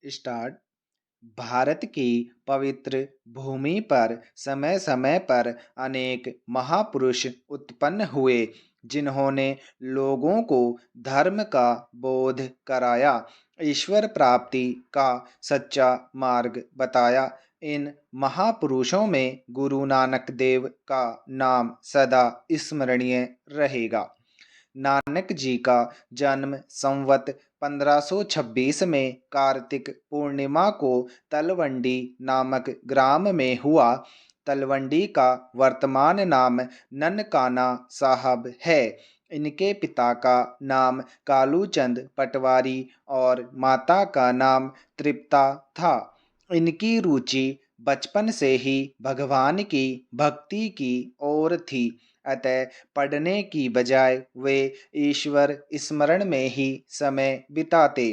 Start. Bharat की पवित्र भूमि पर समय समय पर अनेक महापुरुष उत्पन्न हुए जिन्होंने लोगों को धर्म का बोध कराया, ईश्वर प्राप्ति का सच्चा मार्ग बताया। इन महापुरुषों में गुरु नानक देव का नाम सदा स्मरणीय रहेगा। नानक जी का जन्म संवत 1526 में कार्तिक पूर्णिमा को तलवंडी नामक ग्राम में हुआ। तलवंडी का वर्तमान नाम ननकाना साहब है। इनके पिता का नाम कालूचंद पटवारी और माता का नाम तृप्ता था। इनकी रुचि बचपन से ही भगवान की भक्ति की ओर थी, अतः पढ़ने की बजाय वे ईश्वर स्मरण में ही समय बिताते,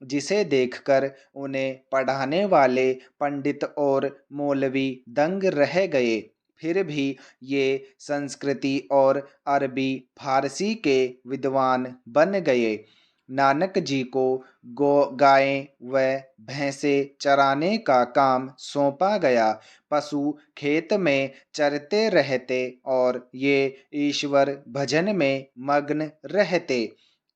जिसे देखकर उन्हें पढ़ाने वाले पंडित और मौलवी दंग रह गए। फिर भी ये संस्कृति और अरबी फारसी के विद्वान बन गए। नानक जी को गायें व भैंसें चराने का काम सौंपा गया। पशु खेत में चरते रहते और ये ईश्वर भजन में मग्न रहते।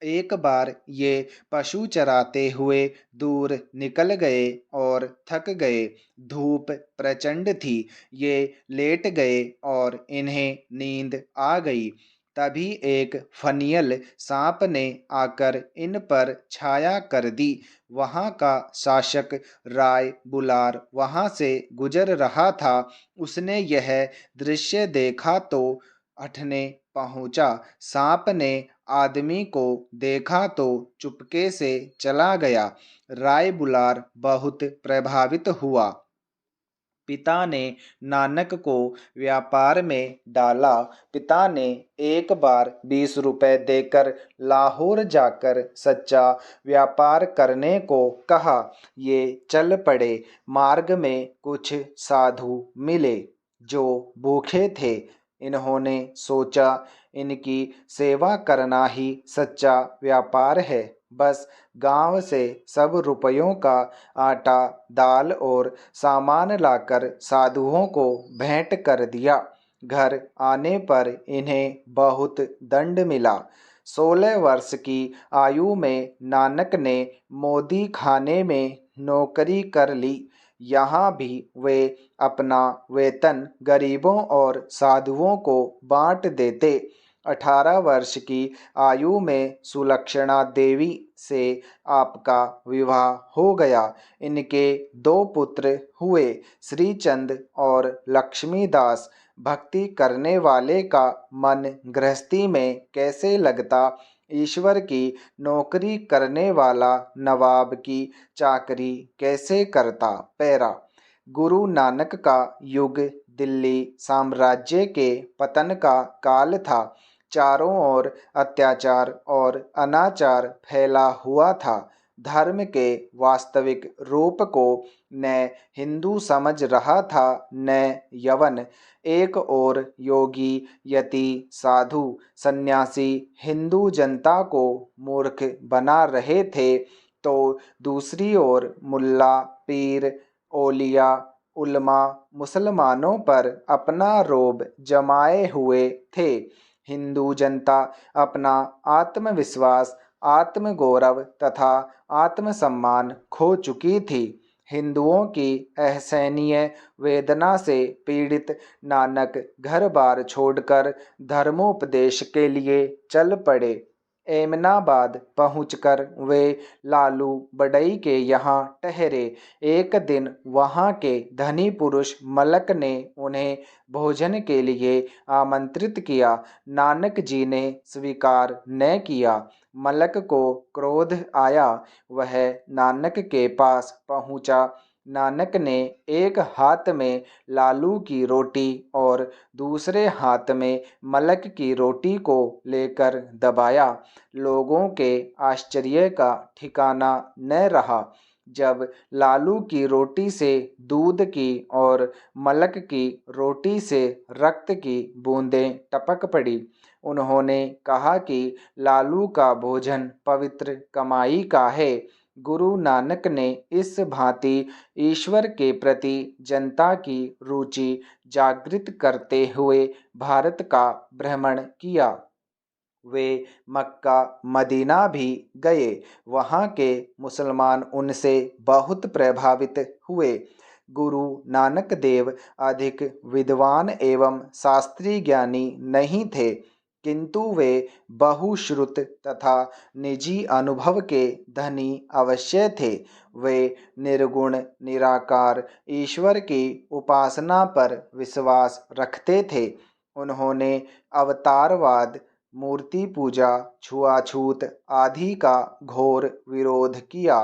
एक बार ये पशु चराते हुए दूर निकल गए और थक गए। धूप प्रचंड थी, ये लेट गए और इन्हें नींद आ गई। तभी एक फनियल सांप ने आकर इन पर छाया कर दी। वहाँ का शासक राय बुलार वहाँ से गुजर रहा था। उसने यह दृश्य देखा तो हठने पहुँचा। सांप ने आदमी को देखा तो चुपके से चला गया। राय बुलार बहुत प्रभावित हुआ। पिता ने नानक को व्यापार में डाला। पिता ने एक बार 20 रुपए देकर लाहौर जाकर सच्चा व्यापार करने को कहा। ये चल पड़े। मार्ग में कुछ साधु मिले जो भूखे थे। इन्होंने सोचा इनकी सेवा करना ही सच्चा व्यापार है। बस गांव से सब रुपयों का आटा, दाल और सामान लाकर साधुओं को भेंट कर दिया। घर आने पर इन्हें बहुत दंड मिला। 16 वर्ष की आयु में नानक ने मोदी खाने में नौकरी कर ली। यहाँ भी वे अपना वेतन गरीबों और साधुओं को बांट देते। 18 वर्ष की आयु में सुलक्षणा देवी से आपका विवाह हो गया। इनके 2 पुत्र हुए, श्रीचंद और लक्ष्मीदास। भक्ति करने वाले का मन गृहस्थी में कैसे लगता। ईश्वर की नौकरी करने वाला नवाब की चाकरी कैसे करता। पैरा। गुरु नानक का युग दिल्ली साम्राज्य के पतन का काल था। चारों ओर अत्याचार और अनाचार फैला हुआ था। धर्म के वास्तविक रूप को न हिंदू समझ रहा था न यवन। एक ओर योगी, यति, साधु, सन्यासी हिंदू जनता को मूर्ख बना रहे थे, तो दूसरी ओर मुल्ला, पीर, औलिया, उलमा मुसलमानों पर अपना रोब जमाए हुए थे। हिंदू जनता अपना आत्मविश्वास, आत्मगौरव तथा आत्मसम्मान खो चुकी थी। हिंदुओं की असहनीय वेदना से पीड़ित नानक घर बार छोड़कर धर्मोपदेश के लिए चल पड़े। एमनाबाद पहुंचकर वे लालू बड़ई के यहाँ ठहरे। एक दिन वहाँ के धनी पुरुष मलक ने उन्हें भोजन के लिए आमंत्रित किया। नानक जी ने स्वीकार न किया। मलक को क्रोध आया। वह नानक के पास पहुँचा। नानक ने एक हाथ में लालू की रोटी और दूसरे हाथ में मलक की रोटी को लेकर दबाया। लोगों के आश्चर्य का ठिकाना न रहा जब लालू की रोटी से दूध की और मलक की रोटी से रक्त की बूंदें टपक पड़ी। उन्होंने कहा कि लालू का भोजन पवित्र कमाई का है। गुरु नानक ने इस भांति ईश्वर के प्रति जनता की रुचि जागृत करते हुए भारत का भ्रमण किया। वे मक्का मदीना भी गए। वहाँ के मुसलमान उनसे बहुत प्रभावित हुए। गुरु नानक देव अधिक विद्वान एवं शास्त्रीय ज्ञानी नहीं थे, किंतु वे बहुश्रुत तथा निजी अनुभव के धनी अवश्य थे। वे निर्गुण निराकार ईश्वर की उपासना पर विश्वास रखते थे। उन्होंने अवतारवाद, मूर्ति पूजा, छुआछूत आदि का घोर विरोध किया।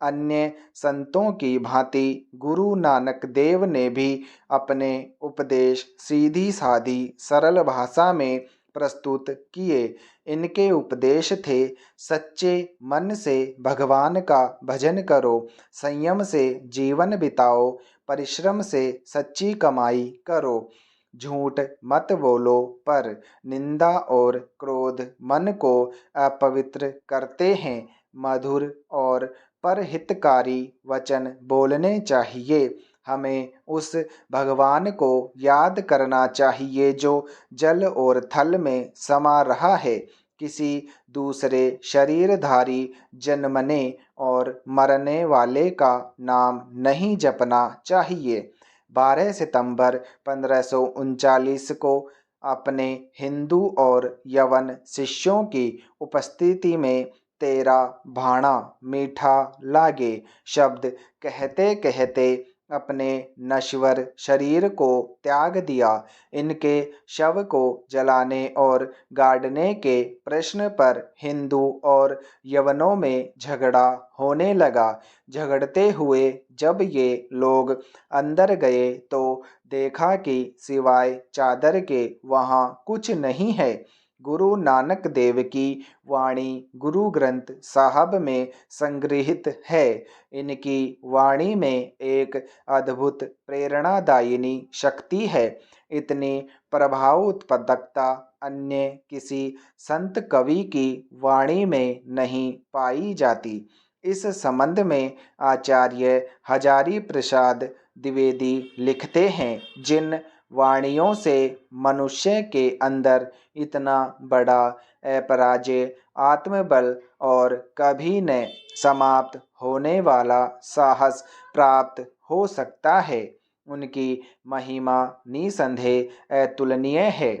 अन्य संतों की भांति गुरु नानक देव ने भी अपने उपदेश सीधी सादी सरल भाषा में प्रस्तुत किए। इनके उपदेश थे: सच्चे मन से भगवान का भजन करो, संयम से जीवन बिताओ, परिश्रम से सच्ची कमाई करो, झूठ मत बोलो, पर निंदा और क्रोध मन को अपवित्र करते हैं। मधुर और परहितकारी वचन बोलने चाहिए। हमें उस भगवान को याद करना चाहिए जो जल और थल में समा रहा है। किसी दूसरे शरीरधारी जन्मने और मरने वाले का नाम नहीं जपना चाहिए। 12 सितंबर 1539 को अपने हिंदू और यवन शिष्यों की उपस्थिति में तेरा भाणा मीठा लागे शब्द कहते कहते अपने नश्वर शरीर को त्याग दिया। इनके शव को जलाने और गाड़ने के प्रश्न पर हिंदू और यवनों में झगड़ा होने लगा। झगड़ते हुए जब ये लोग अंदर गए तो देखा कि सिवाय चादर के वहाँ कुछ नहीं है। गुरु नानक देव की वाणी गुरु ग्रंथ साहब में संग्रहित है। इनकी वाणी में एक अद्भुत प्रेरणादायिनी शक्ति है। इतनी प्रभाव उत्पादकता अन्य किसी संत कवि की वाणी में नहीं पाई जाती। इस संबंध में आचार्य हजारी प्रसाद द्विवेदी लिखते हैं, जिन वाणियों से मनुष्य के अंदर इतना बड़ा अपराजेय आत्मबल और कभी न समाप्त होने वाला साहस प्राप्त हो सकता है, उनकी महिमा निसंदेह अतुलनीय है।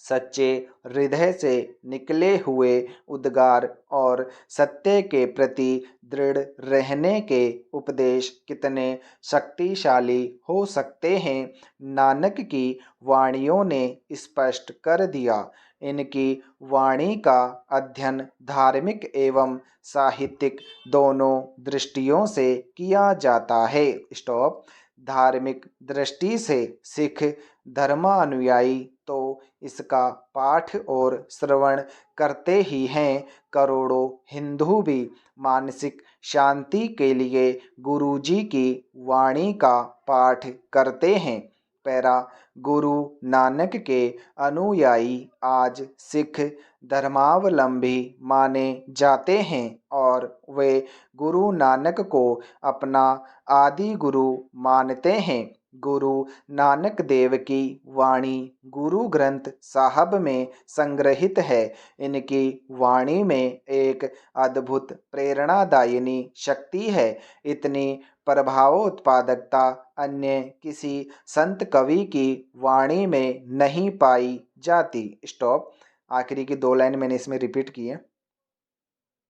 सच्चे हृदय से निकले हुए उद्गार और सत्य के प्रति दृढ़ रहने के उपदेश कितने शक्तिशाली हो सकते हैं, नानक की वाणियों ने स्पष्ट कर दिया। इनकी वाणी का अध्ययन धार्मिक एवं साहित्यिक दोनों दृष्टियों से किया जाता है। स्टॉप। धार्मिक दृष्टि से सिख धर्मानुयायी तो इसका पाठ और श्रवण करते ही हैं, करोड़ों हिंदू भी मानसिक शांति के लिए गुरुजी की वाणी का पाठ करते हैं। पैरा। गुरु नानक के अनुयायी आज सिख धर्मावलंबी माने जाते हैं और वे गुरु नानक को अपना आदि गुरु मानते हैं। गुरु नानक देव की वाणी गुरु ग्रंथ साहब में संग्रहित है। इनकी वाणी में एक अद्भुत प्रेरणादायिनी शक्ति है। इतनी प्रभावोत्पादकता अन्य किसी संत कवि की वाणी में नहीं पाई जाती। स्टॉप। आखिरी की 2 लाइन मैंने इसमें रिपीट की है।